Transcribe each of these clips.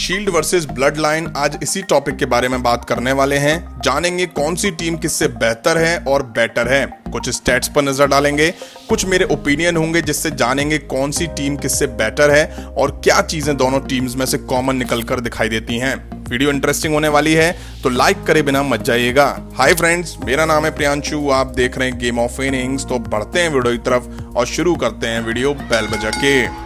Shield versus blood line, आज इसी topic के बारे में बात करने वाले हैं। जानेंगे कौन सी टीम किससे बेहतर है और बेटर है। कुछ स्टैट्स पर नजर डालेंगे, कुछ मेरे ओपिनियन होंगे जिससे जानेंगे कौन सी टीम किससे बेटर है और क्या चीजें दोनों टीम्स में से कॉमन निकलकर दिखाई देती हैं। वीडियो इंटरेस्टिंग होने वाली है तो लाइक करे बिना मत जाइएगा। हाय फ्रेंड्स, मेरा नाम है प्रियांशु, आप देख रहे हैं गेम ऑफ इनिंग्स। तो बढ़ते हैं वीडियो की तरफ और शुरू करते हैं वीडियो बेल बजा के।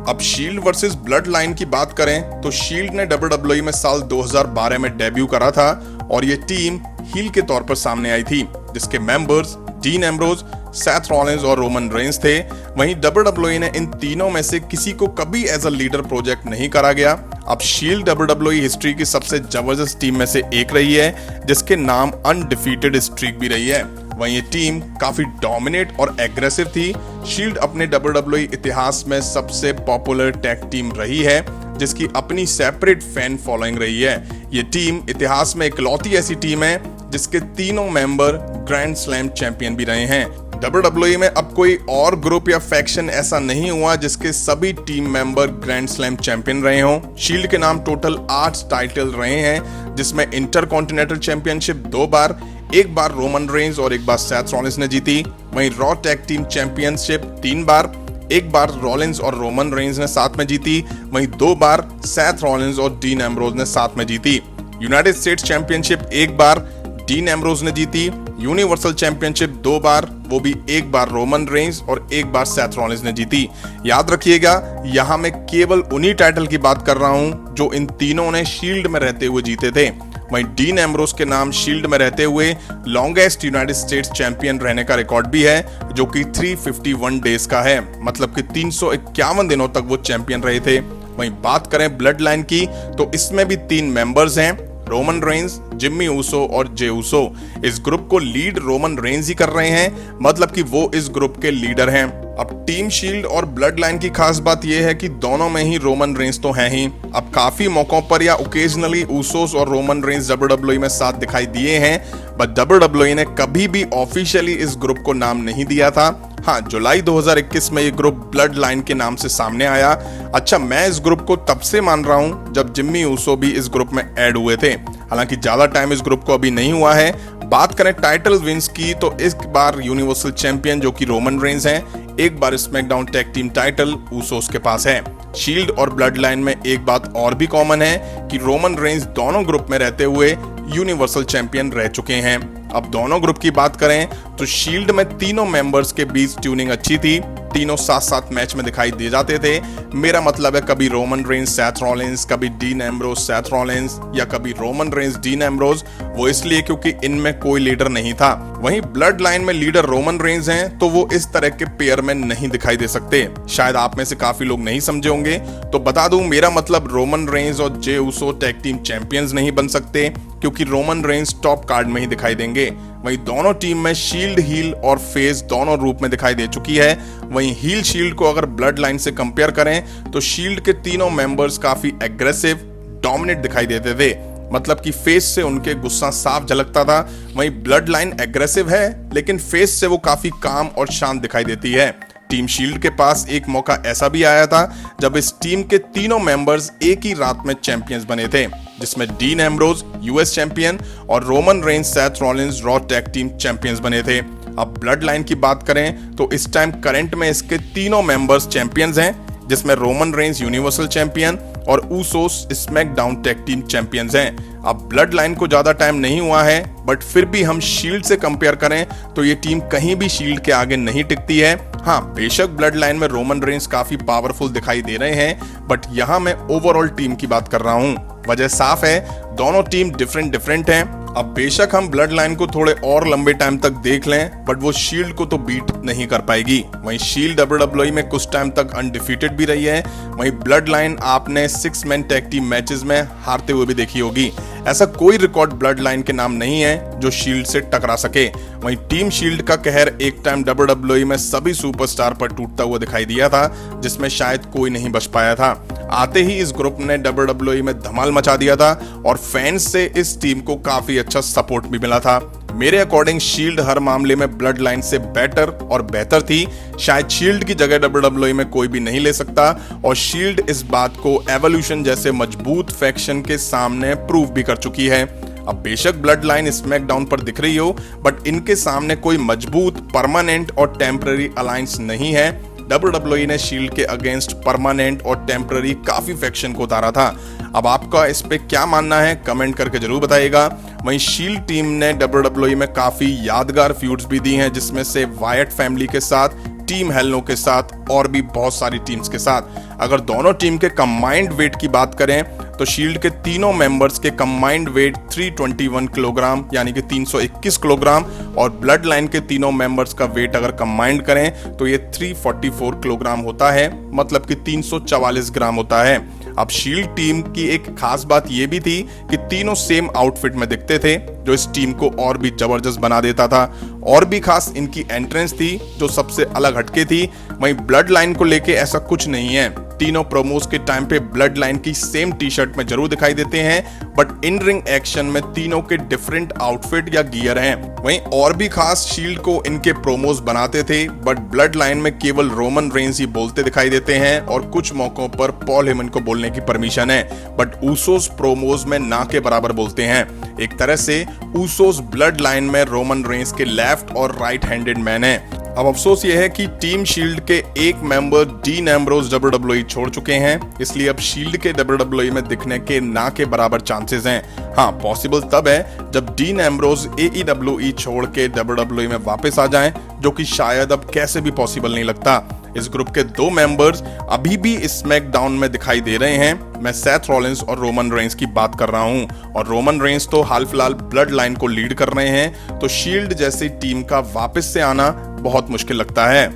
अब शील्ड वर्सेस ब्लड लाइन की बात करें तो शील्ड ने WWE में साल 2012 में डेब्यू करा था और ये टीम हील के तौर पर सामने आई थी, जिसके members dean Ambrose, Seth Rollins और रोमन रेंस थे। वहीं WWE ने इन तीनों में से किसी को कभी एज अ लीडर प्रोजेक्ट नहीं करा गया। अब शील्ड WWE हिस्ट्री की सबसे जबरदस्त टीम में से एक रही है, जिसके नाम अनडिफीटेड स्ट्रीक भी रही है। वहीं ये टीम काफी डोमिनेट और एग्रेसिव थी। शील्ड अपने WWE इतिहास में सबसे पॉपुलर टैग टीम रही है, जिसकी अपनी सेपरेट फैन फॉलोइंग रही है। ये टीम इतिहास में इकलौती ऐसी टीम है जिसके तीनों मेंबर ग्रैंड स्लैम चैंपियन भी रहे हैं। WWE में अब कोई और ग्रुप या फैक्शन ऐसा नहीं हुआ जिसके सभी team member grand slam champion रहे हों। शील्ड के नाम टोटल 8 टाइटल रहे हैं, जिसमें इंटरकॉन्टिनेंटल चैंपियनशिप 2 बार, एक बार रोमन रेंस और एक बार सेथ रॉलिंस ने जीती। वहीं रॉ टैग टीम चैंपियनशिप 3 बार, एक बार रॉलिंस और रोमन रेंस ने साथ में जीती। वहीं 2 बार सेथ रॉलिंस और डीन एम्ब्रोज ने साथ में जीती। यूनाइटेड स्टेट्स चैंपियनशिप 1 बार डीन एम्ब्रोज ने जीती। यूनिवर्सल चैंपियनशिप 2 बार, वो भी एक बार रोमन रेंस और एक बार सेथ रॉलिंस ने जीती। याद रखिएगा, यहां मैं केवल उन्हीं टाइटल की बात कर रहा हूं जो इन तीनों ने शील्ड में रहते हुए जीते थे। वहीं डीन एम्ब्रोज के नाम शील्ड में रहते हुए लॉन्गेस्ट यूनाइटेड स्टेट्स चैंपियन रहने का रिकॉर्ड भी है, जो कि 351 डेज का है, मतलब कि 351 दिनों तक वो चैंपियन रहे थे। वहीं बात करें ब्लड लाइन की तो इसमें भी 3 मेंबर्स हैं, रोमन रेंस, जिम्मी ऊसो और जे ऊसो। इस ग्रुप को लीड रोमन रेंस ही कर रहे हैं, मतलब कि वो इस ग्रुप के लीडर हैं। अब टीम शील्ड और ब्लड लाइन की खास बात यह है कि दोनों में ही रोमन रेंस तो हैं ही। अब काफी मौकों पर या ओकेजनली ऊसोस और रोमन रेंस WWE में साथ दिखाई दिए हैं, बट WWE ने कभी भी ऑफिशियली इस ग्रुप को नाम नहीं दिया था। हाँ, जुलाई 2021 में ये ग्रुप ब्लड लाइन के नाम से सामने आया। अच्छा, मैं इस ग्रुप को तब से मान रहा हूं जब जिम्मी ऊसो भी इस ग्रुप में ऐड हुए थे। हालांकि ज्यादा टाइम इस ग्रुप को अभी नहीं हुआ है। बात करें टाइटल विंस की तो इस बार यूनिवर्सल चैंपियन जो कि रोमन रेंस हैं, एक बार SmackDown tag team title Usos के पास है। शील्ड और ब्लड लाइन में एक बात और भी कॉमन है कि रोमन रेंस दोनों ग्रुप में रहते हुए यूनिवर्सल चैंपियन रह चुके हैं। अब दोनों ग्रुप की बात करें तो शील्ड में तीनों मेंबर्स के बीच ट्यूनिंग अच्छी थी, तीनों साथ साथ मैच में दिखाई दे जाते थे। मेरा मतलब है कभी रोमन रेंस सेथ रॉलिंस, कभी डीन एम्ब्रोज सेथ रॉलिंस, या कभी रोमन रेंस डीन एम्ब्रोज। वो इसलिए क्योंकि इनमें कोई लीडर नहीं था। वहीं ब्लड लाइन में लीडर रोमन रेंस हैं, तो वो इस तरह के पेयर में नहीं दिखाई दे सकते। शायद आप में से काफी लोग नहीं समझे होंगे, तो बता दूं, मेरा मतलब रोमन रेंस और Jey Uso tag team champions नहीं बन सकते, क्योंकि रोमन रेंस टॉप कार्ड में ही दिखाई देंगे। वहीं दोनों टीम में शील्ड हील और फेस दोनों रूप में दिखाई दे चुकी है। वहीं हील शील्ड को अगर ब्लड लाइन से कंपेयर करें तो शील्ड के तीनों मेंबर्स काफी एग्रेसिव, डोमिनेट दिखाई देते थे, मतलब कि फेस से उनके गुस्सा साफ झलकता था। वहीं ब्लड लाइन एग्रेसिव है, लेकिन फेस से वो काफी काम और शांत दिखाई देती है। टीम शील्ड के पास एक मौका ऐसा भी आया था जब इस टीम के तीनों मेंबर्स एक ही रात में चैंपियंस बने थे, जिसमें डीन एम्ब्रोज US चैंपियन और Roman Reigns Seth Rollins raw tag team champions बने थे। अब ब्लड लाइन की बात करें तो इस टाइम करंट में इसके तीनों मेंबर्स चैंपियंस हैं, जिसमें रोमन रेंस यूनिवर्सल चैंपियन और Usos SmackDown tag team champions हैं। अब ब्लड लाइन को ज्यादा टाइम नहीं हुआ है, बट फिर भी हम शील्ड से कंपेयर करें तो ये टीम कहीं भी शील्ड के आगे नहीं टिकती है। हाँ, बेशक ब्लड लाइन में रोमन रेंस काफी पावरफुल दिखाई दे रहे हैं, बट यहाँ मैं ओवरऑल टीम की बात कर रहा हूँ। वजह साफ है, दोनों टीम डिफरेंट हैं। अब बेशक हम ब्लड लाइन को थोड़े और लंबे टाइम तक देख लें, बट वो शील्ड को तो बीट नहीं कर पाएगी। वहीं शील्ड WWE में कुछ टाइम तक अनडिफीटेड भी रही है। वहीं ब्लड लाइन आपने 6 मैन टैग टीम मैचेस में हारते हुए भी देखी होगी। ऐसा कोई रिकॉर्ड ब्लड लाइन के नाम नहीं है जो शील्ड से टकरा सके। वहीं टीम शील्ड का कहर एक टाइम WWE में सभी सुपरस्टार पर टूटता हुआ दिखाई दिया था, जिसमें शायद कोई नहीं बच पाया था। आते ही इस ग्रुप ने WWE में धमाल मचा दिया था और फैंस से इस टीम को काफी अच्छा सपोर्ट भी मिला था। मेरे अकॉर्डिंग शील्ड हर मामले में ब्लड लाइन से बेटर और बेहतर थी। शायद शील्ड की जगह WWE में कोई भी नहीं ले सकता और शील्ड इस बात को एवोल्यूशन जैसे मजबूत फैक्शन के सामने प्रूव भी कर चुकी है। अब बेशक ब्लड लाइन स्मैकडाउन पर दिख रही हो, बट इनके सामने कोई मजबूत परमानेंट और टेम्पररी अलायंस नहीं है। WWE ने शील्ड के अगेंस्ट परमानेंट और टेम्पररी काफी फैक्शन को उतारा था। अब आपका इस पे क्या मानना है कमेंट करके जरूर बताइएगा। वहीं शील्ड टीम ने WWE में काफी यादगार फ्यूड्स भी दी हैं, जिसमें से वायट फैमिली के साथ, टीम हेल्नो के साथ और भी बहुत सारी टीम्स के साथ। अगर दोनों टीम के कंबाइंड वेट की बात करें तो शील्ड के तीनों मेंबर्स के कंबाइंड वेट 321 किलोग्राम यानी कि 321 किलोग्राम और ब्लड लाइन के तीनों मेंबर्स का वेट अगर कंबाइंड करें तो ये 344 किलोग्राम होता है, मतलब कि 344 ग्राम होता है। अब शील्ड टीम की एक खास बात यह भी थी कि तीनों सेम आउटफिट में दिखते थे, जो इस टीम को और भी जबरदस्त बना देता था। और भी खास इनकी एंट्रेंस थी जो सबसे अलग हटके थी। वहीं ब्लड लाइन को लेके ऐसा कुछ नहीं है, तीनों प्रोमोस के टाइम पे ब्लड लाइन की सेम टी शर्ट में जरूर दिखाई देते हैं, बट इन रिंग एक्शन में तीनों के डिफरेंट आउटफिट या गियर हैं। वहीं और भी खास शील्ड को इनके प्रोमोस बनाते थे, बट ब्लड लाइन में केवल रोमन रेंस ही बोलते दिखाई देते हैं और कुछ मौकों पर पॉल हेमन को बोलने की परमिशन है, बट ऊसोस प्रोमोस में ना के बराबर बोलते हैं। एक तरह से ऊसोस ब्लड लाइन में रोमन रेंस के लेफ्ट और राइट हैंडेड मैन है। अब अफसोस यह है कि टीम शील्ड के एक मेंबर डीन एम्ब्रोज WWE छोड़ चुके हैं, इसलिए अब शील्ड के WWE में दिखने के ना के बराबर चांसेस हैं। हाँ, पॉसिबल तब है जब डीन एम्ब्रोज AEWE छोड़ के WWE में वापस आ जाएं, जो कि शायद अब कैसे भी पॉसिबल नहीं लगता। इस ग्रुप के दो मेंबर्स अभी भी स्मैकडाउन में दिखाई दे रहे हैं। मैं सेथ रॉलिंस और रोमन रेंस की बात कर रहा हूं, और रोमन रेंस तो हाल फिलहाल ब्लड लाइन को लीड कर रहे हैं, तो शील्ड जैसी टीम का वापस से आना बहुत मुश्किल लगता है।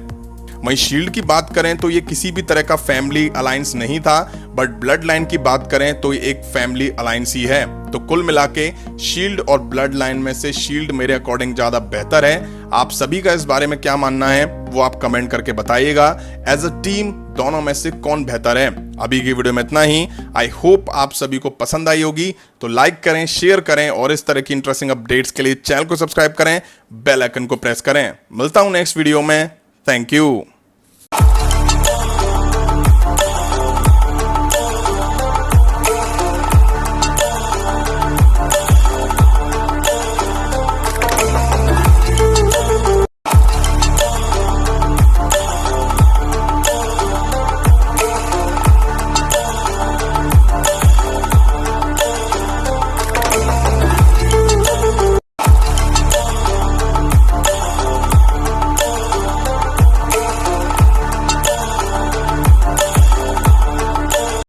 वहीं शील्ड की बात करें तो ये किसी भी तरह का फैमिली अलायंस नहीं था, बट ब्लड लाइन की बात करें तो ये एक फैमिली अलायंस ही है। तो कुल मिला के शील्ड और ब्लड लाइन में से शील्ड मेरे अकॉर्डिंग ज्यादा बेहतर है। आप सभी का इस बारे में क्या मानना है वो आप कमेंट करके बताइएगा। एज अ टीम दोनों में से कौन बेहतर है। अभी की वीडियो में इतना ही। आई होप आप सभी को पसंद आई होगी, तो लाइक करें, शेयर करें और इस तरह की इंटरेस्टिंग अपडेट्स के लिए चैनल को सब्सक्राइब करें, बेल आइकन को प्रेस करें। मिलता हूं नेक्स्ट वीडियो में। Thank you.